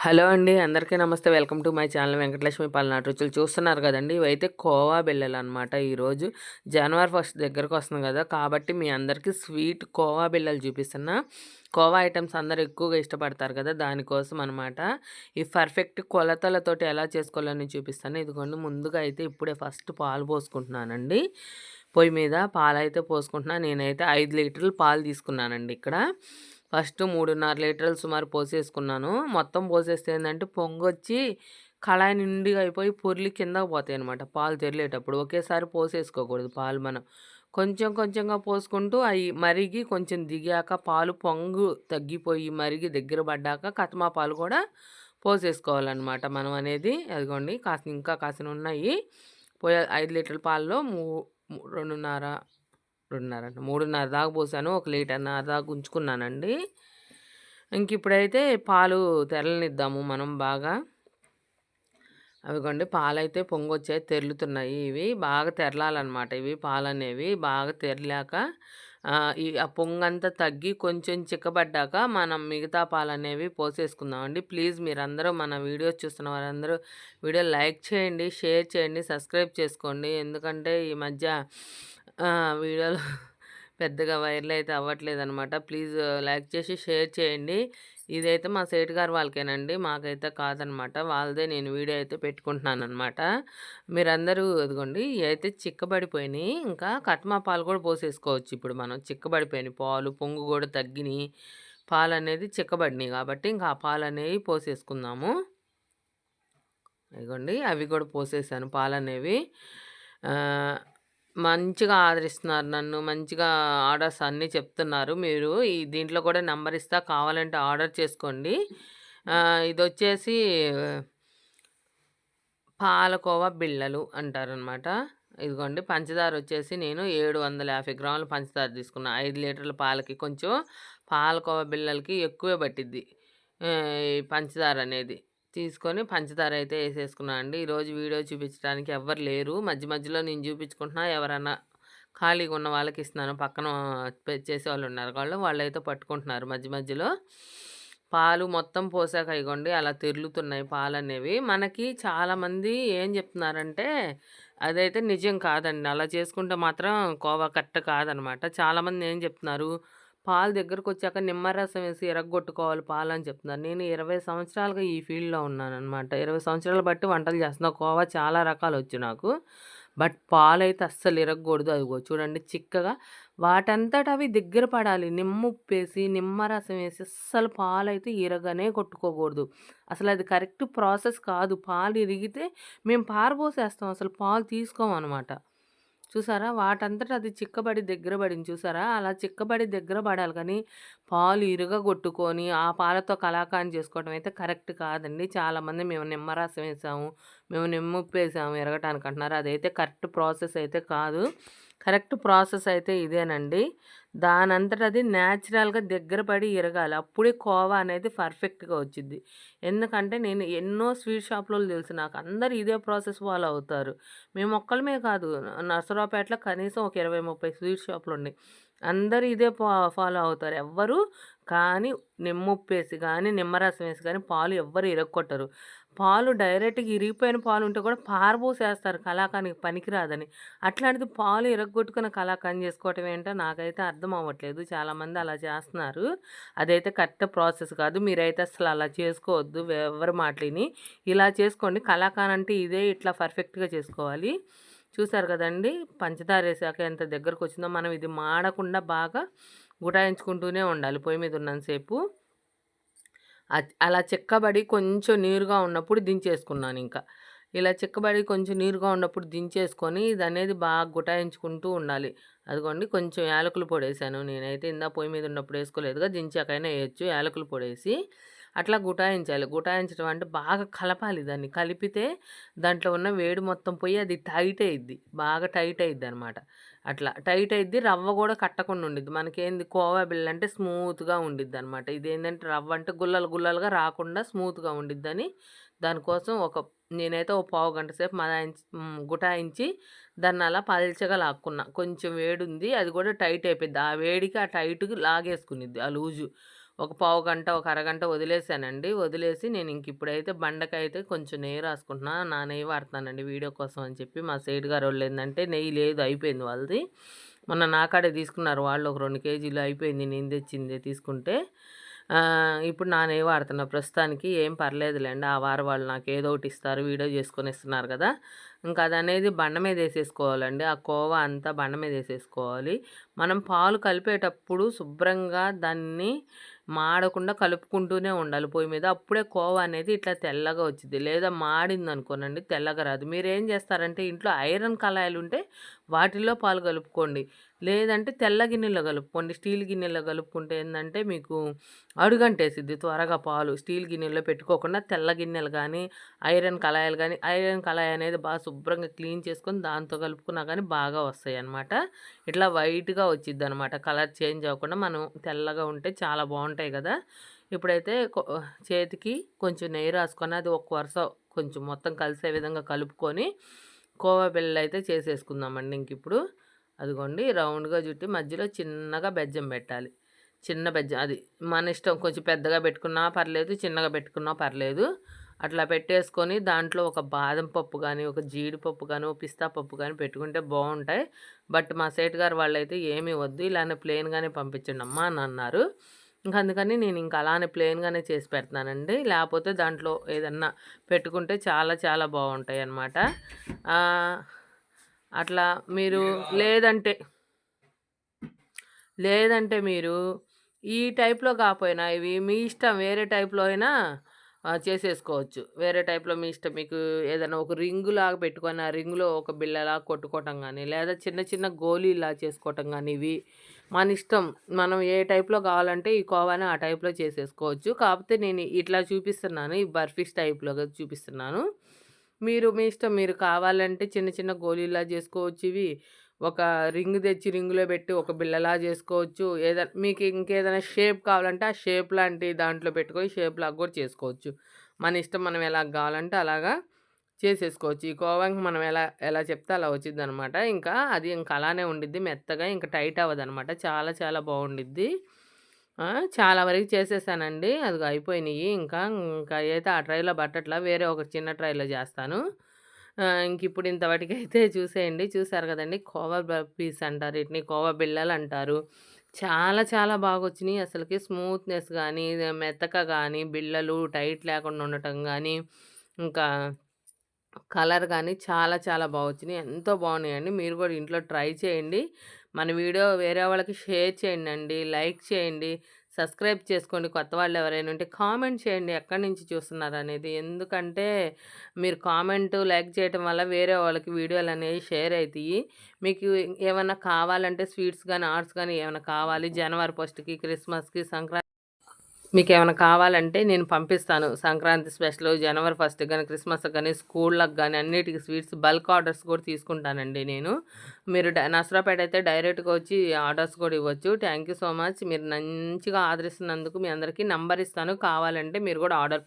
Hello అండి. అందరికీ నమస్తే. Welcome to my channel Venkatalakshmi పల్నాటి రుచులు. చూస్తున్నారు కదండీ! ఇవైతే కోవా బిళ్ళలనమాట. ఈరోజు జనవరి 1 దగ్గరకొస్తుంది కదా! కాబట్టి మీ అందరికీ స్వీట్ కోవా బిళ్ళలు చూపిస్తున్నా. కోవా ఐటెమ్స్ అందరూ ఎక్కువగా ఇష్టపడతారు కదా! దానికోసం అనమాట. ఈ పర్ఫెక్ట్ కొలతలతోటి ఎలా చేసుకోవాలని చూపిస్తాను. ఇదిగోండి ముందుగా అయితే ఇప్పుడే ఫస్ట్ పాలు పోసుకుంటున్నానండి. పొయ్యి మీద పాలైతే పోసుకుంటున్నా. నేనైతే 5 లీటర్లు పాలు తీసుకున్నానండి ఇక్కడ. ఫస్ట్ 3.5 లీటర్లు సుమారు పోసేసుకున్నాను. మొత్తం పోసేస్తే ఏందంటే పొంగొచ్చి కళాయి నిండుగా అయిపోయి పొర్లి కిందకి పోతాయనమాట పాలు తెర్లేటప్పుడు. ఒకేసారి పోసేసుకోకూడదు పాలు మనం. కొంచెం కొంచెంగా పోసుకుంటూ అయి మరిగి కొంచెం దిగాక పాలు పొంగు తగ్గిపోయి మరిగి దగ్గర పడ్డాక కతమా పాలు కూడా పోసేసుకోవాలనమాట మనం అనేది. అదిగోండి ఇంకా కాసినున్నాయి. 5 లీటర్ల పాలలో 2.5 2.5 అంట 3.5 దాకా పోసాను. 1 లీటర్‌న్నర దాకా ఉంచుకున్నానండి. ఇప్పుడైతే పాలు తెరలనిద్దాము మనం బాగా. అవిగోండి పాలైతే పొంగొచ్చాయి. తెర్లుతున్నాయి ఇవి. బాగా తెరలాలనమాట ఇవి పాలనేవి. బాగా తెరలాక ఆ పొంగంతా తగ్గి కొంచెం చిక్కబడ్డాక మనం మిగతా పాలనేవి పోసేసుకుందామండి. ప్లీజ్ మీరందరూ మన వీడియోస్ చూస్తున్న వారందరూ వీడియో లైక్ చేయండి, షేర్ చేయండి, సబ్స్క్రైబ్ చేసుకోండి. ఎందుకంటే ఈ మధ్య వీడియోలు పెద్దగా వైరల్ అయితే అవ్వట్లేదనమాట. ప్లీజ్ లైక్ చేసి షేర్ చేయండి. ఇదైతే మా సేటు గారు వాళ్ళకేనండి. మాకైతే కాదనమాట. వాళ్ళదే నేను వీడియో అయితే పెట్టుకుంటున్నాననమాట. మీరందరూ ఇదిగోండి ఇయైతే చిక్కబడిపోయినాయి. ఇంకా కట్మా పాలు కూడా పోసేసుకోవచ్చు ఇప్పుడు మనం. చిక్కబడిపోయినాయి పాలు, పొంగు కూడా తగ్గినాయి. పాలనేది చిక్కబడినాయి కాబట్టి ఇంకా ఆ పాలనేవి పోసేసుకుందాము. ఇదిగోండి అవి కూడా పోసేసాను పాలనేవి. మంచిగా ఆదరిస్తున్నారు నన్ను. మంచిగా ఆర్డర్స్ అన్నీ చెప్తున్నారు. మీరు దీంట్లో కూడా నంబర్ ఇస్తా కావాలంటే ఆర్డర్ చేసుకోండి. ఇదొచ్చేసి పాలకోవా బిళ్ళలు అంటారనమాట. ఇదిగోండి పంచదార వచ్చేసి నేను 750 గ్రాముల పంచదార తీసుకున్నా. 5 లీటర్ల పాలకి. కొంచెం పాలకోవా బిళ్ళలకి ఎక్కువే పట్టిద్ది ఈ పంచదార అనేది. తీసుకొని పంచదార అయితే ఏసేసుకున్నా అండి. ఈరోజు వీడియో చూపించడానికి ఎవ్వరు లేరు. మధ్య మధ్యలో నేను చూపించుకుంటున్నా. ఎవరన్నా ఖాళీగా ఉన్న వాళ్ళకి ఇస్తున్నాను. పక్కన చేసేవాళ్ళు ఉన్నారు వాళ్ళైతే పట్టుకుంటున్నారు మధ్య మధ్యలో. పాలు మొత్తం పోసాక ఇగోండి అలా తెరులుతున్నాయి పాలనేవి. మనకి చాలామంది ఏం చెప్తున్నారంటే అదైతే నిజం కాదండి. అలా చేసుకుంటే మాత్రం కోవా కరెక్ట్ కాదనమాట. చాలామంది ఏం చెప్తున్నారు, పాలు దగ్గరకొచ్చాక నిమ్మరసం వేసి ఇరగ్గొట్టుకోవాలి పాలని చెప్తున్నారు. నేను 20 సంవత్సరాలుగా ఈ ఫీల్డ్‌లో ఉన్నాననమాట. 20 సంవత్సరాలు బట్టి వంటలు చేస్తున్నా. కోవా చాలా రకాలొచ్చు నాకు. బట్ పాలైతే అస్సలు ఇరగ్గకూడదు. అదిగో చూడండి చిక్కగా వాటంతట అవి దగ్గర పడాలి. నిమ్ముప్పేసి, నిమ్మరసం వేసి అస్సలు పాలైతే ఇరగనే కొట్టుకోకూడదు. అసలది కరెక్ట్ ప్రాసెస్ కాదు. పాలు ఇరిగితే మేము పారబోసేస్తాం. అసలు పాలు తీసుకోమనమాట. చూసారా? వాటంతట అది చిక్కబడి దగ్గర పడింది చూసారా? అలా చిక్కబడి దగ్గర పడాలి కానీ, పాలు ఇరగగొట్టుకొని, ఆ పాలతో కలాకాండ్ చేసుకోవడం అయితే కరెక్ట్ కాదండి. చాలామంది మేము నిమ్మరసం వేసాము, మేము నిమ్ముప్పేసాము ఇరగటానికి అంటున్నారు. అదైతే కరెక్ట్ ప్రాసెస్ అయితే కాదు. కరెక్ట్ ప్రాసెస్ అయితే ఇదేనండి. దానంతట అది న్యాచురల్‌గా దగ్గర పడి ఇరగాలి. అప్పుడే కోవా అనేది పర్ఫెక్ట్‌గా వచ్చిద్ది. ఎందుకంటే నేను ఎన్నో స్వీట్ షాపులోళ్ళు తెలుసు నాకు. అందరూ ఇదే ప్రాసెస్ ఫాలో అవుతారు. మేమొక్కళ్ళమే కాదు. నరసరావుపేటలో కనీసం ఒక 20, 30 స్వీట్ షాపులున్నాయి. అందరూ ఇదే ఫాలో అవుతారు. ఎవ్వరు కానీ నిమ్ముప్పేసి గానీ, నిమ్మరసం వేసి గానీ పాలు ఎవ్వరు ఇరగ్గొట్టరు. పాలు డైరెక్ట్‌గా ఇరిగిపోయిన పాలుంటే కూడా పారబోసేస్తారు కలాకానికి పనికిరాదని. అట్లాంటిది పాలు ఇరగ్గొట్టుకుని కలాకండ్ చేసుకోవటం ఏంటో నాకైతే అర్థం అవ్వట్లేదు. చాలామంది అలా చేస్తున్నారు. అదైతే కరెక్ట్ ప్రాసెస్ కాదు. మీరైతే అసలు అలా చేసుకోవద్దు. ఎవ్వరి మాటలిని. ఇలా చేసుకోండి. కలాకాన్ అంటే ఇదే ఇట్లా పర్ఫెక్ట్‌గా చేసుకోవాలి. చూసారు కదండీ! పంచదార ఏసాక ఎంత దగ్గరకొచ్చిందో. మనం ఇది మాడకుండా బాగా గుటాయించుకుంటూనే ఉండాలి పొయ్యి మీద ఉన్నంత సేపు. అలా చిక్కబడి కొంచెం నీరుగా ఉన్నప్పుడు దించేసుకున్నానింక. ఇలా చిక్కబడి కొంచెం నీరుగా ఉన్నప్పుడు దించేసుకొని ఇదనేది బాగా గుటాయించుకుంటూ ఉండాలి. అదిగోండి కొంచెం యాలకుల పొడేసాను నేనైతే. పొయ్యి మీద ఉన్నప్పుడు ఏసుకోలేదుగా, దించాకైనా ఏయొచ్చు. యాలకుల పొడేసి అట్లా గుటాయించాలి. గుటాయించడం అంటే బాగా కలపాలి దాన్ని. కలిపితే దాంట్లో ఉన్న వేడి మొత్తం పోయి అది టైట్ అయ్యిద్ది. బాగా టైట్ అయ్యిద్దనమాట. అట్లా టైట్ అయ్యిద్ది. రవ్వ కూడా కట్టకుండా ఉండిద్ది. మనకేంది కోవా బిళ్ళ అంటే స్మూత్‌గా ఉండిద్దనమాట. ఇదేందంటే రవ్వ అంటే గుల్లలు గుల్లలుగా రాకుండా స్మూత్‌గా ఉండిద్దని దానికోసం నేనైతే ఓ పావుగంట సేపు గుటాయించి దాన్నలా పల్చగా లాక్కున్నా. కొంచెం వేడుంది. అది కూడా టైట్ అయిపోయిద్ది. ఆ వేడికి ఆ టైట్‌కి లాగేసుకునిద్ది ఆ లూజు. ఒక పావు గంట, ఒక అరగంట వదిలేసానండి. వదిలేసి నేను ఇప్పుడైతే బండకైతే కొంచెం నెయ్యి రాసుకుంటున్నా. నా నెయ్యి వాడుతున్నానండి వీడియో కోసం అని చెప్పి. మా సైడ్ గారోళ్ళు ఏందంటే నెయ్యి లేదు అయిపోయింది వాళ్ళది. మొన్న నా కాడే తీసుకున్నారు వాళ్ళు ఒక 2 కేజీలు అయిపోయింది నేను తెచ్చిందే తీసుకుంటే. ఇప్పుడు నా నెయ్యి వాడుతున్నా ప్రస్తుతానికి. ఏం పర్లేదులేండి. ఆ వారం వాళ్ళు నాకు ఏదో ఒకటి ఇస్తారు. వీడియో చేసుకొని ఇస్తున్నారు కదా! ఇంకా అదనేది బండ మీద ఏసేసుకోవాలండి. ఆ కోవా అంతా బండ మీద ఏసేసుకోవాలి. మనం పాలు కలిపేటప్పుడు శుభ్రంగా దాన్ని మాడకుండా కలుపుకుంటూనే ఉండాలి పొయ్యి మీద. అప్పుడే కోవా అనేది ఇట్లా తెల్లగా వచ్చిద్ది. లేదా మాడిందనుకోనండి తెల్లగా రాదు. మీరేం చేస్తారంటే ఇంట్లో ఐరన్ కళాయిలుంటే వాటిల్లో పాలు కలుపుకోండి. లేదంటే తెల్ల గిన్నెలో కలుపుకోండి. స్టీల్ గిన్నెలో కలుపుకుంటే ఏందంటే మీకు అడుగంటేసిద్ది త్వరగా పాలు. స్టీల్ గిన్నెలో పెట్టుకోకుండా తెల్ల గిన్నెలు గానీ, ఐరన్ కళాయిలు గానీ, ఐరన్ కళాయి అనేది బాగా శుభ్రంగా క్లీన్ చేసుకొని దాంతో కలుపుకున్నా గానీ బాగా వస్తాయన్నమాట. ఇట్లా వైట్‌గా వచ్చిద్దనమాట. కలర్ చేంజ్ అవ్వకుండా మనం తెల్లగా ఉంటే చాలా బావుంటాయి గదా! ఇప్పుడైతే చేతికి కొంచెం నెయ్యి రాసుకొని అది ఒక వరుస కొంచెం మొత్తం కలిసే విధంగా కలుపుకొని కోవా బిళ్ళలైతే చేసేసుకుందామండి ఇంకిప్పుడు. అదిగోండి రౌండ్‌గా జుట్టి మధ్యలో చిన్నగా బెజ్జం పెట్టాలి. చిన్న బెజ్జం అది మన ఇష్టం. కొంచెం పెద్దగా పెట్టుకున్నా పర్లేదు, చిన్నగా పెట్టుకున్నా పర్లేదు. అట్లా పెట్టేసుకొని దాంట్లో ఒక బాదం పప్పు గానీ, ఒక జీడిపప్పు గానీ, ఒక పిస్తా పప్పు గానీ పెట్టుకుంటే బావుంటాయి. బట్ మా సేటు గారు వాళ్ళైతే ఏమి వద్దు ఇలానే ప్లెయిన్‌గానే పంపించండమ్మా అని అన్నారు. ఇంక అందుకని నేను ఇంక అలానే ప్లెయిన్‌గానే చేసి పెడుతున్నానండి. లేపోతే దాంట్లో ఏదన్నా పెట్టుకుంటే చాలా చాలా బావుంటాయన్నమాట. ఆహ్, అట్లా మీరు లేదంటే లేదంటే మీరు ఈ టైప్‌లో కాపోయినా ఇవి మీ ఇష్టం వేరే టైప్‌లో అయినా చేసేసుకోవచ్చు. వేరే టైప్‌లో మీ ఇష్టం. మీకు ఏదైనా ఒక రింగులాగా పెట్టుకొని, ఆ రింగ్‌లో ఒక బిళ్ళలాగా కొట్టుకోవటం గానీ, లేదా చిన్న చిన్న గోలీలా చేసుకోవటం గానీ ఇవి మనిష్టం. మనం ఏ టైప్‌లో కావాలంటే ఈ కోవాని ఆ టైప్‌లో చేసేసుకోవచ్చు. కాపోతే నేను ఇట్లా చూపిస్తున్నాను. ఈ బర్ఫీ టైప్‌లోగా చూపిస్తున్నాను. మీరు మీ ఇష్టం. మీరు కావాలంటే చిన్న చిన్న గోలీలా జేసుకోవచ్చు ఇవి. ఒక రింగ్ తెచ్చి రింగ్‌లో పెట్టి ఒక బిళ్ళలా జేసుకోవచ్చు. మీకు ఇంకేదైనా షేప్ కావాలంటే ఆ షేప్ లాంటి దాంట్లో పెట్టుకొని షేప్‌లాగా గూడా చేసుకోవచ్చు. మన ఇష్టం మనం ఎలాగ గావాలంటే అలాగా చేసేసుకోవచ్చు. ఈ కోవా ఇంక మనం ఎలా ఎలా చెప్తే అలా వచ్చిద్దనమాట. ఇంకా అది ఇంక అలానే ఉండిద్ది మెత్తగా. ఇంక టైట్ అవ్వదనమాట. చాలా చాలా బావుండిద్ది. చాలా వరకు చేసేసానండి. అదిగో అయిపోయినియి ఇంకా. ఇంకా అయితే ఆ ట్రైలో పట్టట్లా. వేరే ఒక చిన్న ట్రైలో జేస్తాను. ఇంకిప్పుడు ఇంతవరకైతే చూసేయండి. చూసారు గదండీ! కోవా బర్ఫీస్ అంటారు. ఈటిని కోవా బిళ్ళలంటారు. చాలా చాలా బాగొచ్చినియి. అసలకి స్మూత్‌నెస్ గానీ, మెతక గానీ, బిళ్ళలు టైట్ లేకుండా ఉండటం గానీ, ఇంకా కలర్ గానీ చాలా చాలా వచ్చినియి. ఎంతో బాగున్నాయండి. మీరు గూడా ఇంట్లో ట్రై చేయండి. మన వీడియో వేరే వాళ్ళకి షేర్ చేయండండి. లైక్ చేయండి. సబ్స్క్రైబ్ చేసుకోండి. కొత్త వాళ్ళు ఎవరైనా ఉంటే కామెంట్ చేయండి ఎక్కడి నుంచి చూస్తున్నారనేది. ఎందుకంటే మీరు కామెంటు, లైక్ చేయటం వల్ల వేరే వాళ్ళకి వీడియోలనేవి షేర్ అయితాయి. మీకు ఏమన్నా కావాలంటే స్వీట్స్ గానీ, ఆర్ట్స్ గానీ ఏమన్నా కావాలి జనవరి ఫస్ట్‌కి, క్రిస్మస్‌కి, మీకేమైనా కావాలంటే నేను పంపిస్తాను. సంక్రాంతి స్పెషలు, జనవరి ఫస్ట్‌కి గాని, క్రిస్మస్‌కి గాని, స్కూళ్ళకి గాని అన్నిటికి స్వీట్స్ బల్క్ ఆర్డర్స్ కూడా తీసుకుంటానండి నేను. మీరు నసరాపేట అయితే డైరెక్ట్‌గా వచ్చి ఆర్డర్స్ కూడా ఇవ్వచ్చు. Thank you so much. మీరు మంచిగా ఆదరిస్తున్నందుకు మీ అందరికీ నంబర్ ఇస్తాను. కావాలంటే మీరు కూడా ఆర్డర్